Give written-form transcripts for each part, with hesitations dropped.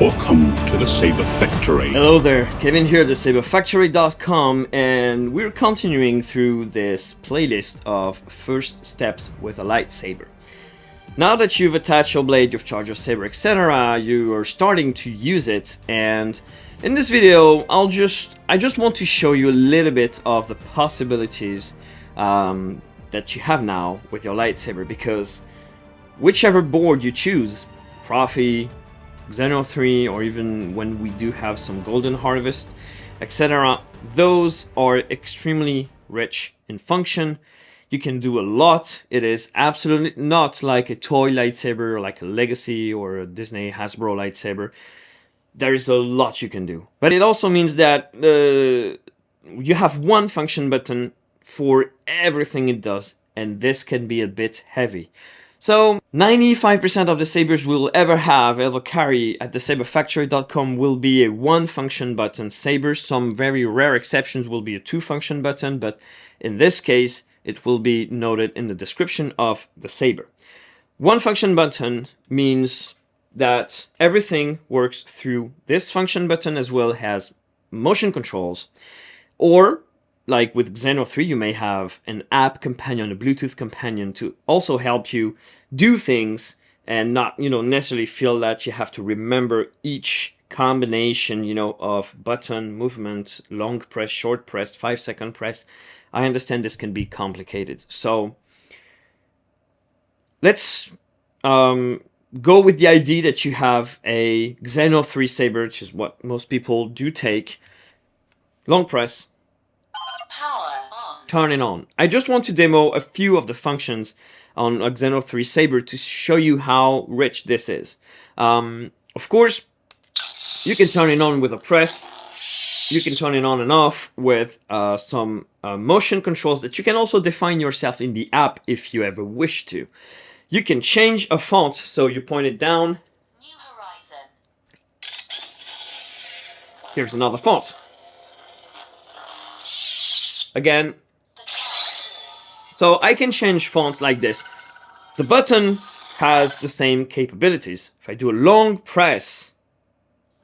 Welcome to the Saber Factory. Hello there, Kevin here, thesaberfactory.com, and we're continuing through this playlist of first steps with a lightsaber. Now that you've attached your blade, you've charged your saber, etc., you are starting to use it, and in this video, I just want to show you a little bit of the possibilities that you have now with your lightsaber, because whichever board you choose, Profi, Xeno3, or even when we do have some Golden Harvest, etc., those are extremely rich in function. You can do a lot. It is absolutely not like a toy lightsaber, or like a Legacy or a Disney Hasbro lightsaber. There is a lot you can do. But it also means that you have one function button for everything it does, and this can be a bit heavy. So 95% of the sabers we'll ever carry at thesaberfactory.com will be a one function button saber. Some very rare exceptions will be a two function button, but in this case it will be noted in the description of the saber. One function button means that everything works through this function button as well as motion controls, or like with Xeno3, you may have an app companion, a Bluetooth companion to also help you do things and not, necessarily feel that you have to remember each combination, of button movement, long press, short press, 5-second press. I understand this can be complicated. So let's go with the idea that you have a Xeno3 saber, which is what most people do take. Long press. Turn it on. I just want to demo a few of the functions on a Xeno3 saber to show you how rich this is. Of course, you can turn it on with a press. You can turn it on and off with some motion controls that you can also define yourself in the app if you ever wish to. You can change a font, so you point it down. New Horizon. Here's another font. Again. So I can change fonts like this. The button has the same capabilities. If I do a long press,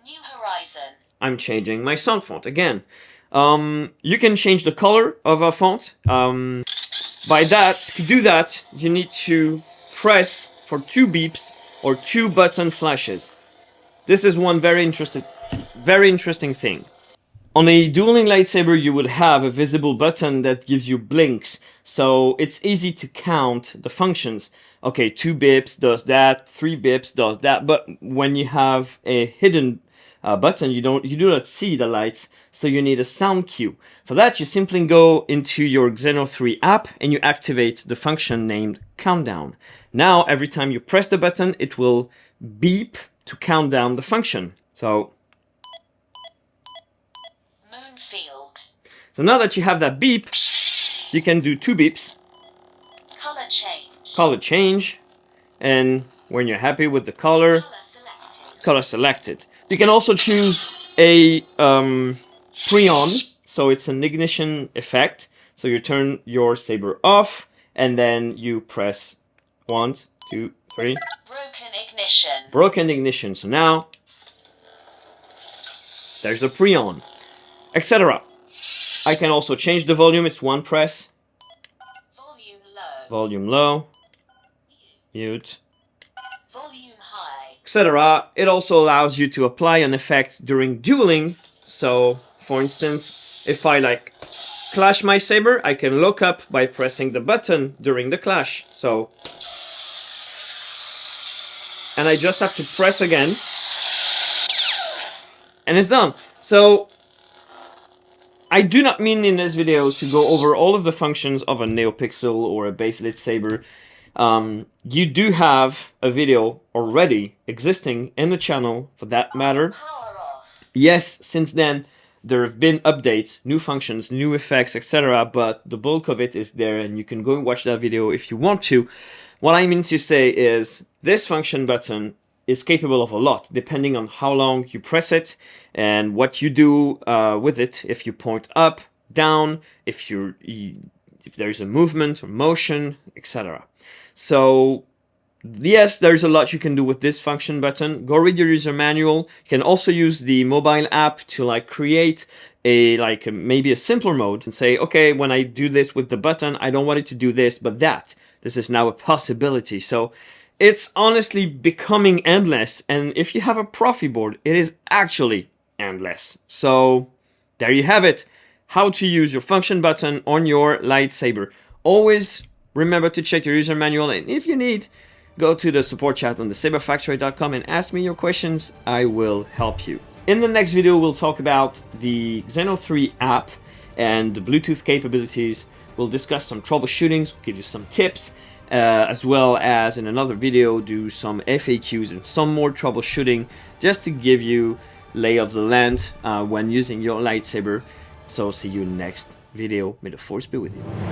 New Horizon, I'm changing my sound font again. You can change the color of a font. To do that, you need to press for 2 beeps or 2 button flashes. This is one very interesting thing. On a dueling lightsaber, you would have a visible button that gives you blinks, so it's easy to count the functions. Okay, 2 bips does that, 3 bips does that, but when you have a hidden button, you do not see the lights, so you need a sound cue. For that, you simply go into your Xeno3 app and you activate the function named countdown. Now, every time you press the button, it will beep to count down the function. So now that you have that beep, you can do 2 beeps. Color change. And when you're happy with the color selected. You can also choose a pre-on, so it's an ignition effect. So you turn your saber off, and then you press 1, 2, 3. Broken ignition. So now there's a pre-on, etc. I can also change the volume. It's 1 press. Volume low. Mute. Volume high. Etc. It also allows you to apply an effect during dueling. So, for instance, if I clash my saber, I can look up by pressing the button during the clash. And I just have to press again. And it's done. So, I do not mean in this video to go over all of the functions of a NeoPixel or a baselit saber. You do have a video already existing in the channel for that matter. Yes, since then there have been updates, new functions, new effects, etc. But the bulk of it is there, and you can go and watch that video if you want to. What I mean to say is this function button is capable of a lot, depending on how long you press it and what you do with it. If you point up, down, if there's a movement or motion, etc. So Yes, there's a lot you can do with this function button. Go read your user manual. You can also use the mobile app to like create maybe a simpler mode and say, okay, when I do this with the button, I don't want it to do this, but that. This is now a possibility. So it's honestly becoming endless. And if you have a Profi board, it is actually endless. So there you have it. How to use your function button on your lightsaber. Always remember to check your user manual. And if you need, go to the support chat on thesaberfactory.com and ask me your questions. I will help you. In the next video, we'll talk about the Xeno3 app and the Bluetooth capabilities. We'll discuss some troubleshootings, give you some tips, as well as in another video, do some FAQs and some more troubleshooting just to give you lay of the land when using your lightsaber. So see you next video. May the force be with you.